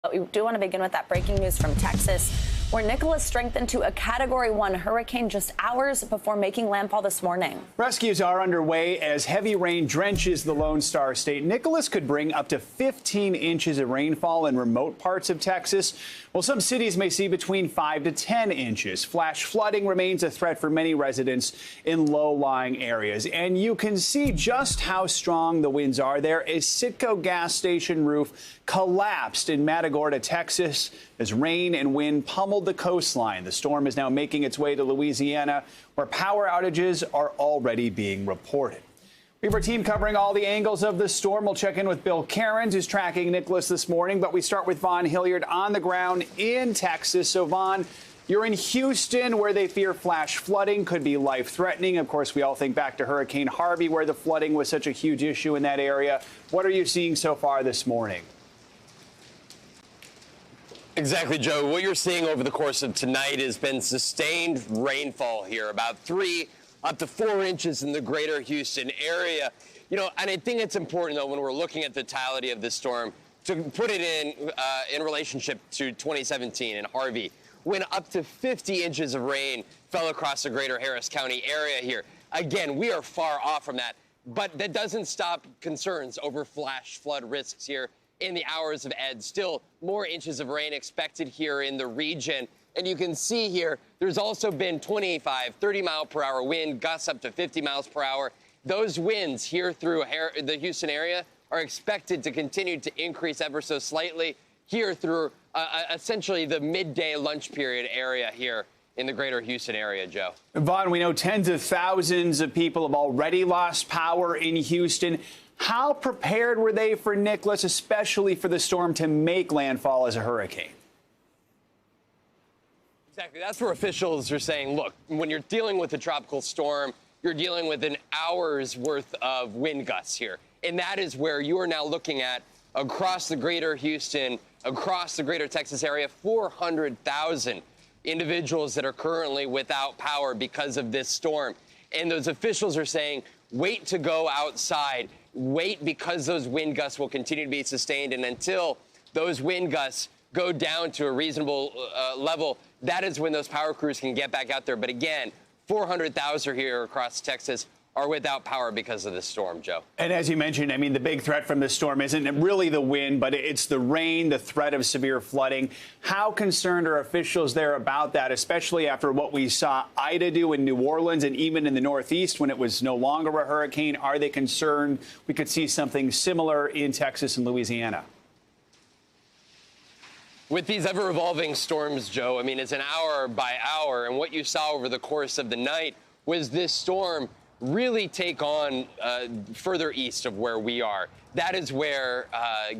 But we do want to begin with that breaking news from Texas, where Nicholas strengthened to a Category 1 hurricane just hours before making landfall this morning. Rescues are underway as heavy rain drenches the Lone Star State. Nicholas could bring up to 15 inches of rainfall in remote parts of Texas, while some cities may see between 5 to 10 inches. Flash flooding remains a threat for many residents in low-lying areas. And you can see just how strong the winds are there. A Citgo gas station roof collapsed in Matagorda, Texas, as rain and wind pummeled the coastline. The storm is now making its way to Louisiana, where power outages are already being reported. We have our team covering all the angles of the storm. We'll check in with Bill Cairns, who's tracking Nicholas this morning. But we start with Vaughn Hilliard on the ground in Texas. So, Vaughn, you're in Houston, where they fear flash flooding could be life-threatening. Of course, we all think back to Hurricane Harvey, where the flooding was such a huge issue in that area. What are you seeing so far this morning? Exactly, Joe. What you're seeing over the course of tonight has been sustained rainfall here, about 3 up to 4 inches in the greater Houston area. You know, and I think it's important, though, when we're looking at the totality of this storm, to put it in relationship to 2017 and Harvey, when up to 50 inches of rain fell across the greater Harris County area here. Again, we are far off from that, but that doesn't stop concerns over flash flood risks here in the hours of ed. Still more inches of rain expected here in the region. And you can see here, there's also been 25, 30 mile per hour wind, gusts up to 50 miles per hour. Those winds here through the Houston area are expected to continue to increase ever so slightly here through essentially the midday lunch period area here in the greater Houston area, Joe. Vaughn, we know tens of thousands of people have already lost power in Houston. How prepared were they for Nicholas, especially for the storm to make landfall as a hurricane? Exactly. That's where officials are saying, look, when you're dealing with a tropical storm, you're dealing with an hour's worth of wind gusts here. And that is where you are now looking at across the greater Houston, across the greater Texas area, 400,000 individuals that are currently without power because of this storm. And those officials are saying, wait to go outside. Wait, because those wind gusts will continue to be sustained. And until those wind gusts go down to a reasonable level, that is when those power crews can get back out there. But again, 400,000 here across Texas are without power because of this storm, Joe. And as you mentioned, I mean, the big threat from this storm isn't really the wind, but it's the rain, the threat of severe flooding. How concerned are officials there about that, especially after what we saw Ida do in New Orleans and even in the Northeast when it was no longer a hurricane? Are they concerned we could see something similar in Texas and Louisiana? With these ever-evolving storms, Joe, I mean, it's an hour by hour. And what you saw over the course of the night was this storm really take on further east of where we are. That is where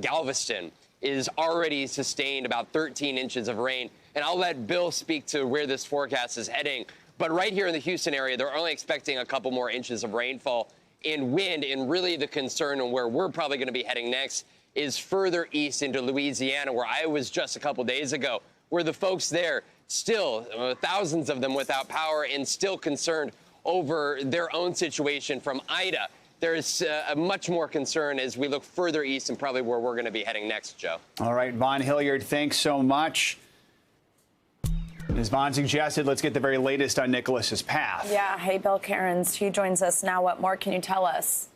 Galveston is already sustained about 13 inches of rain. And I'll let Bill speak to where this forecast is heading. But right here in the Houston area, they're only expecting a couple more inches of rainfall in wind. And really the concern and where we're probably going to be heading next is further east into Louisiana, where I was just a couple days ago, where the folks there still, thousands of them without power and still concerned over their own situation from Ida. There is much more concern as we look further east and probably where we're going to be heading next, Joe. All right, Vaughn Hilliard, thanks so much. As Vaughn suggested, let's get the very latest on Nicholas's path. Yeah. Hey, Bill Cairns. He joins us now. What more can you tell us?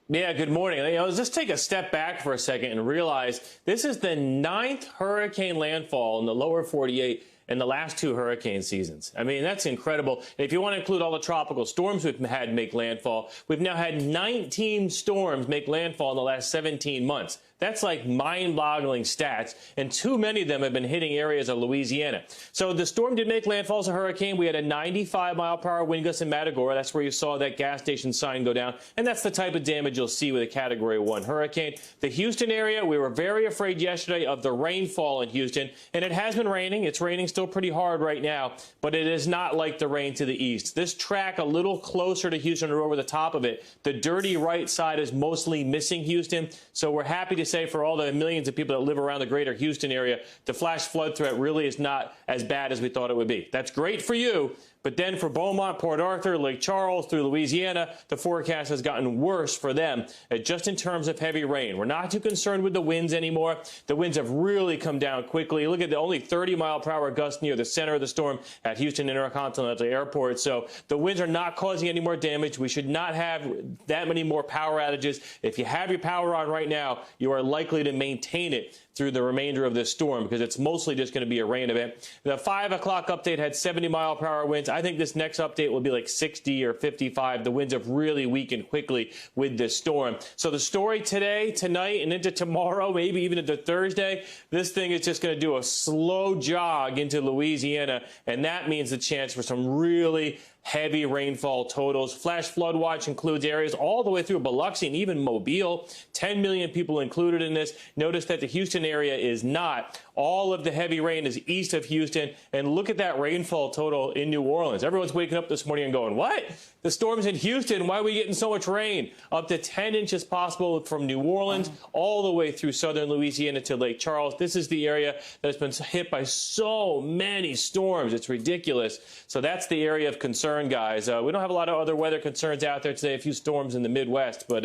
Yeah, good morning. Let's just take a step back for a second and realize this is the 9th hurricane landfall in the lower 48 in the last 2 hurricane seasons. I mean, that's incredible. And if you want to include all the tropical storms we've had make landfall, we've now had 19 storms make landfall in the last 17 months. That's like mind-boggling stats, and too many of them have been hitting areas of Louisiana. So the storm did make landfall as a hurricane. We had a 95-mile-per-hour wind gust in Matagorda. That's where you saw that gas station sign go down, and that's the type of damage you'll see with a Category 1 hurricane. The Houston area, we were very afraid yesterday of the rainfall in Houston, and it has been raining. It's raining still pretty hard right now, but it is not like the rain to the east. This track a little closer to Houston or over the top of it, the dirty right side is mostly missing Houston, so we're happy to say for all the millions of people that live around the greater Houston area, the flash flood threat really is not as bad as we thought it would be. That's great for you, But then for Beaumont, Port Arthur, Lake Charles through Louisiana, the forecast has gotten worse for them, just in terms of heavy rain. We're not too concerned with the winds anymore. The winds have really come down quickly. Look at the only 30-mile-per-hour gusts near the center of the storm at Houston Intercontinental Airport. So the winds are not causing any more damage. We should not have that many more power outages. If you have your power on right now, you are likely to maintain it through the remainder of this storm because it's mostly just going to be a rain event. The 5 o'clock update had 70-mile-per-hour winds. I think this next update will be like 60 or 55. The winds have really weakened quickly with this storm. So the story today, tonight, and into tomorrow, maybe even into Thursday, this thing is just going to do a slow jog into Louisiana, and that means the chance for some really heavy rainfall totals. Flash flood watch includes areas all the way through Biloxi and even Mobile. 10 million people included in this. Notice that the Houston area is not. All of the heavy rain is east of Houston. And look at that rainfall total in New Orleans. Everyone's waking up this morning and going, what? The storm's in Houston. Why are we getting so much rain? Up to 10 inches possible from New Orleans all the way through southern Louisiana to Lake Charles. This is the area that's been hit by so many storms. It's ridiculous. So that's the area of concern, guys. We don't have a lot of other weather concerns out there today, a few storms in the Midwest, but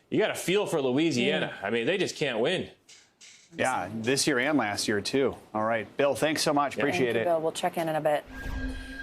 you got to feel for Louisiana. I mean, they just can't win. Yeah, this year and last year, too. All right. Bill, thanks so much. Appreciate it. Bill, we'll check in a bit.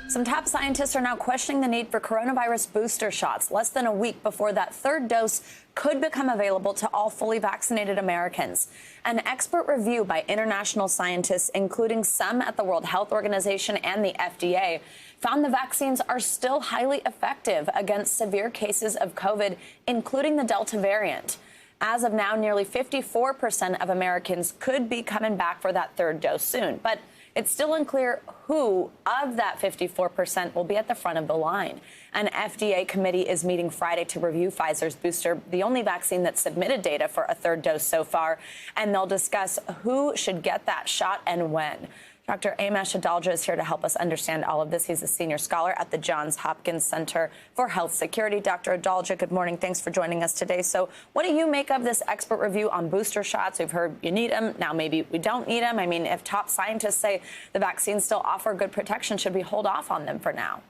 Some top scientists are now questioning the need for coronavirus booster shots less than a week before that third dose could become available to all fully vaccinated Americans. An expert review by international scientists, including some at the World Health Organization and the FDA, found the vaccines are still highly effective against severe cases of COVID, including the Delta variant. As of now, nearly 54% of Americans could be coming back for that third dose soon. But it's still unclear who of that 54% will be at the front of the line. An FDA committee is meeting Friday to review Pfizer's booster, the only vaccine that submitted data for a third dose so far, and they'll discuss who should get that shot and when. Dr. Amesh Adalja is here to help us understand all of this. He's a senior scholar at the Johns Hopkins Center for Health Security. Dr. Adalja, good morning. Thanks for joining us today. So what do you make of this expert review on booster shots? We've heard you need them. Now maybe we don't need them. I mean, if top scientists say the vaccines still offer good protection, should we hold off on them for now?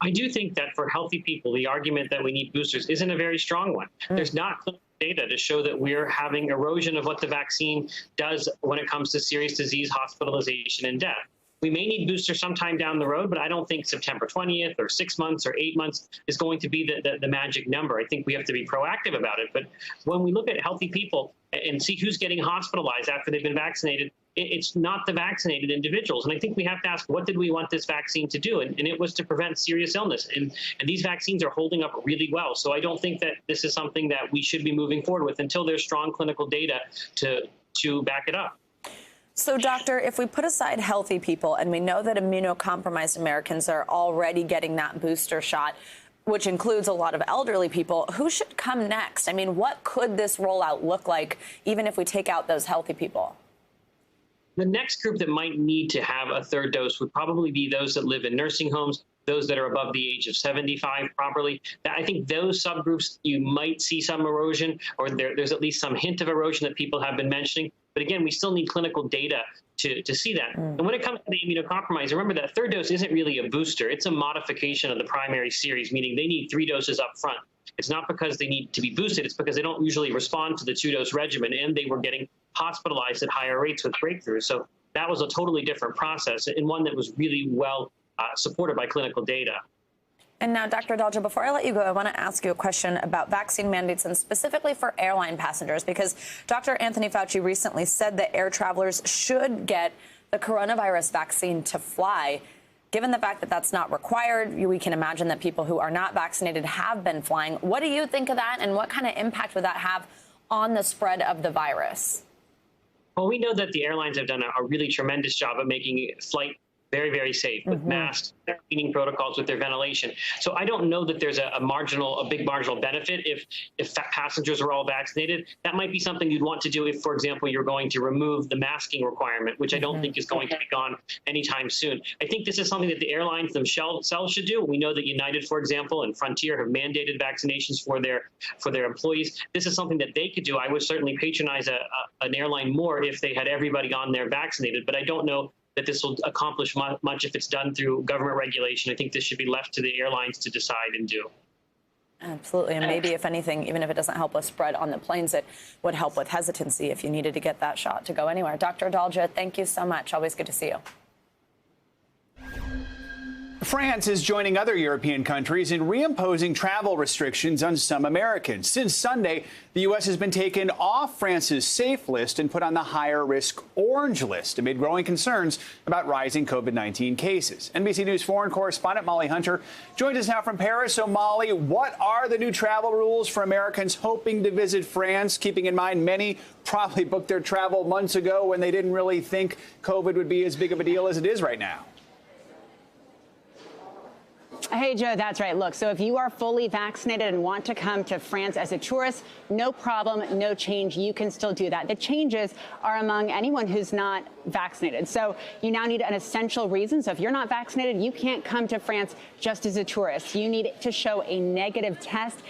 I do think that for healthy people, the argument that we need boosters isn't a very strong one. There's not clinical data to show that we're having erosion of what the vaccine does when it comes to serious disease, hospitalization, and death. We may need boosters sometime down the road, but I don't think September 20th or 6 months or 8 months is going to be the magic number. I think we have to be proactive about it. But when we look at healthy people and see who's getting hospitalized after they've been vaccinated, it's not the vaccinated individuals. And I think we have to ask, what did we want this vaccine to do? And it was to prevent serious illness. And these vaccines are holding up really well. So I don't think that this is something that we should be moving forward with until there's strong clinical data to back it up. So, Doctor, if we put aside healthy people, and we know that immunocompromised Americans are already getting that booster shot, which includes a lot of elderly people, who should come next? I mean, what could this rollout look like, even if we take out those healthy people? The next group that might need to have a third dose would probably be those that live in nursing homes, those that are above the age of 75 properly. I think those subgroups, you might see some erosion, or there's at least some hint of erosion that people have been mentioning. But again, we still need clinical data to see that. And when it comes to the immunocompromised, remember that third dose isn't really a booster. It's a modification of the primary series, meaning they need 3 doses up front. It's not because they need to be boosted. It's because they don't usually respond to the 2-dose regimen, and they were getting hospitalized at higher rates with breakthroughs. So that was a totally different process, and one that was really well supported by clinical data. And now, Dr. Adalja, before I let you go, I want to ask you a question about vaccine mandates and specifically for airline passengers, because Dr. Anthony Fauci recently said that air travelers should get the coronavirus vaccine to fly. Given the fact that that's not required, we can imagine that people who are not vaccinated have been flying. What do you think of that, and what kind of impact would that have on the spread of the virus? Well, we know that the airlines have done a really tremendous job of making flight very, very safe with masks, their cleaning protocols, with their ventilation. So I don't know that there's a big marginal benefit if passengers are all vaccinated. That might be something you'd want to do if, for example, you're going to remove the masking requirement, which I don't think is going to be gone anytime soon. I think this is something that the airlines themselves should do. We know that United, for example, and Frontier have mandated vaccinations for their employees. This is something that they could do. I would certainly patronize an airline more if they had everybody on there vaccinated, but I don't know that this will accomplish much if it's done through government regulation. I think this should be left to the airlines to decide and do. Absolutely. And maybe, if anything, even if it doesn't help with spread on the planes, it would help with hesitancy if you needed to get that shot to go anywhere. Dr. Adalja, thank you so much. Always good to see you. France is joining other European countries in reimposing travel restrictions on some Americans. Since Sunday, the U.S. has been taken off France's safe list and put on the higher-risk orange list amid growing concerns about rising COVID-19 cases. NBC News foreign correspondent Molly Hunter joins us now from Paris. So, Molly, what are the new travel rules for Americans hoping to visit France, keeping in mind many probably booked their travel months ago when they didn't really think COVID would be as big of a deal as it is right now? Hey, Joe, that's right. Look, so if you are fully vaccinated and want to come to France as a tourist, no problem, no change. You can still do that. The changes are among anyone who's not vaccinated. So you now need an essential reason. So if you're not vaccinated, you can't come to France just as a tourist. You need to show a negative test.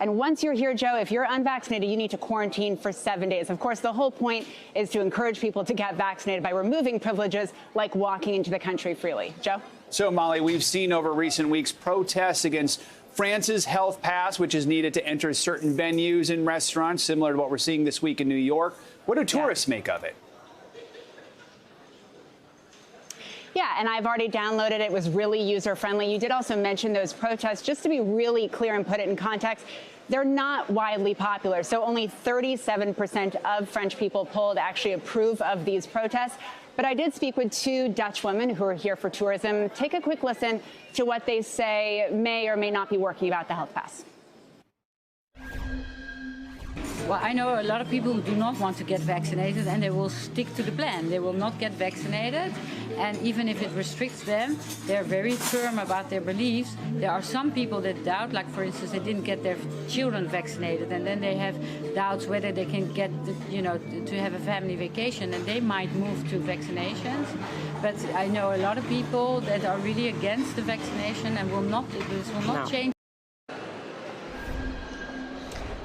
And once you're here, Joe, if you're unvaccinated, you need to quarantine for 7 days. Of course, the whole point is to encourage people to get vaccinated by removing privileges like walking into the country freely. Joe? So, Molly, we've seen over recent weeks protests against France's health pass, which is needed to enter certain venues and restaurants, similar to what we're seeing this week in New York. What do tourists make of it? Yeah, and I've already downloaded it. It was really user-friendly. You did also mention those protests. Just to be really clear and put it in context, they're not widely popular. So only 37% of French people polled actually approve of these protests. But I did speak with two Dutch women who are here for tourism. Take a quick listen to what they say may or may not be working about the health pass. Well, I know a lot of people who do not want to get vaccinated, and they will stick to the plan. They will not get vaccinated, and even if it restricts them, they're very firm about their beliefs. There are some people that doubt, like for instance, they didn't get their children vaccinated, and then they have doubts whether they can get, to have a family vacation, and they might move to vaccinations. But I know a lot of people that are really against the vaccination and this will not change.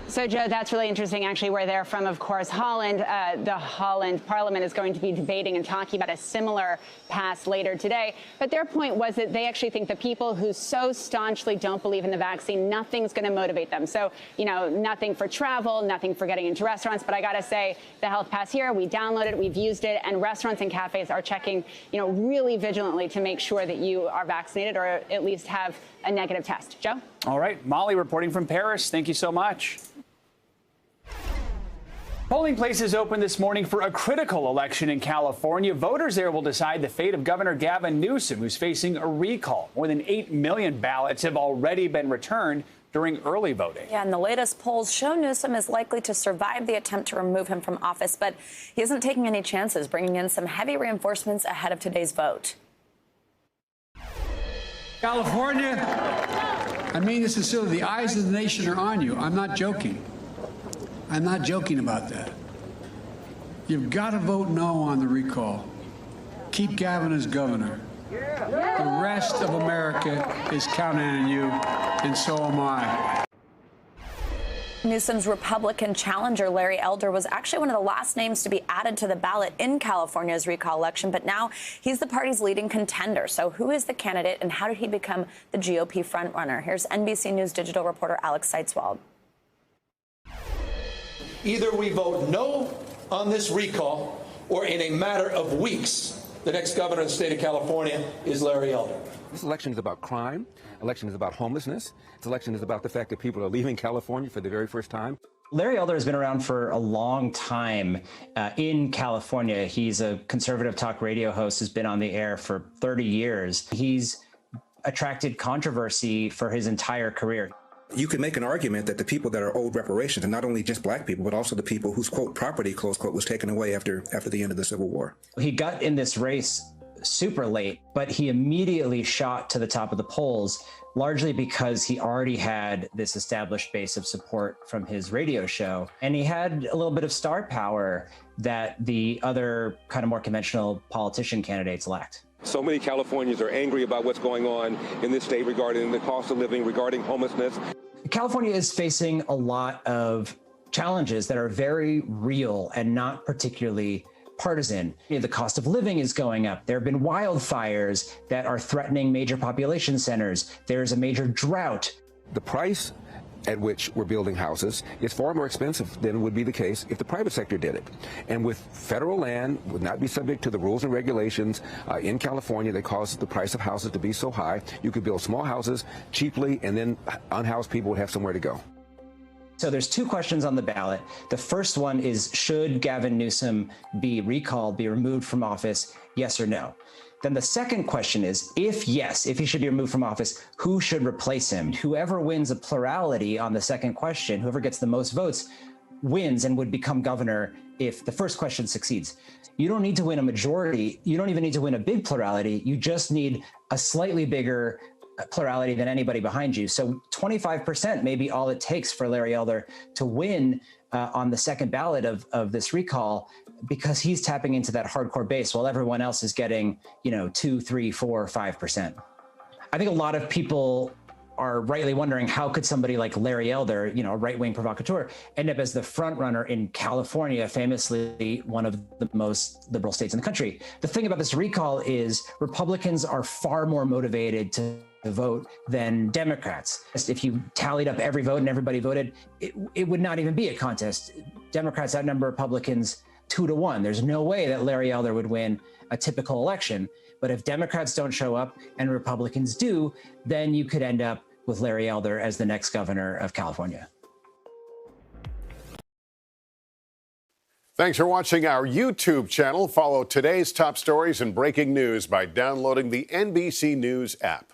So, Joe, that's really interesting, actually, where they're from, of course, Holland. The Holland Parliament is going to be debating and talking about a similar pass later today. But their point was that they actually think the people who so staunchly don't believe in the vaccine, nothing's going to motivate them. So, nothing for travel, nothing for getting into restaurants. But I got to say, the health pass here, we downloaded it, we've used it, and restaurants and cafes are checking, really vigilantly to make sure that you are vaccinated or at least have a negative test. Joe? All right. Molly reporting from Paris. Thank you so much. Polling places opened this morning for a critical election in California. Voters there will decide the fate of Governor Gavin Newsom, who's facing a recall. More than 8 million ballots have already been returned during early voting. Yeah, and the latest polls show Newsom is likely to survive the attempt to remove him from office, but he isn't taking any chances, bringing in some heavy reinforcements ahead of today's vote. California, I mean this sincerely, the eyes of the nation are on you. I'm not joking. I'm not joking about that. You've got to vote no on the recall. Keep Gavin as governor. The rest of America is counting on you, and so am I. Newsom's Republican challenger, Larry Elder, was actually one of the last names to be added to the ballot in California's recall election, but now he's the party's leading contender. So who is the candidate, and how did he become the GOP frontrunner? Here's NBC News Digital reporter Alex Seitzwald. Either we vote no on this recall, or in a matter of weeks, the next governor of the state of California is Larry Elder. This election is about crime. Election is about homelessness. This election is about the fact that people are leaving California for the very first time. Larry Elder has been around for a long time in California. He's a conservative talk radio host, has been on the air for 30 years. He's attracted controversy for his entire career. You could make an argument that the people that are owed reparations, and not only just black people, but also the people whose, quote, property, close quote, was taken away after the end of the Civil War. He got in this race super late, but he immediately shot to the top of the polls, largely because he already had this established base of support from his radio show. And he had a little bit of star power that the other kind of more conventional politician candidates lacked. So many Californians are angry about what's going on in this state regarding the cost of living, regarding homelessness. California is facing a lot of challenges that are very real and not particularly partisan. The cost of living is going up. There have been wildfires that are threatening major population centers. There's a major drought. The price at which we're building houses is far more expensive than would be the case if the private sector did it. And with federal land would not be subject to the rules and regulations in California that cause the price of houses to be so high. You could build small houses cheaply, and then unhoused people would have somewhere to go. So there's two questions on the ballot. The first one is, should Gavin Newsom be recalled, be removed from office, yes or no? Then the second question is, if yes, if he should be removed from office, who should replace him? Whoever wins a plurality on the second question, whoever gets the most votes, wins and would become governor if the first question succeeds. You don't need to win a majority. You don't even need to win a big plurality. You just need a slightly bigger plurality than anybody behind you. So 25% may be all it takes for Larry Elder to win on the second ballot of this recall, because he's tapping into that hardcore base while everyone else is getting, 2, 3, 4, 5%. I think a lot of people are rightly wondering, how could somebody like Larry Elder, a right-wing provocateur, end up as the front runner in California, famously one of the most liberal states in the country? The thing about this recall is Republicans are far more motivated to vote than Democrats. If you tallied up every vote and everybody voted, it would not even be a contest. Democrats outnumber Republicans 2-1. There's no way that Larry Elder would win a typical election. But if Democrats don't show up and Republicans do, then you could end up with Larry Elder as the next governor of California. Thanks for watching our YouTube channel. Follow today's top stories and breaking news by downloading the NBC News app.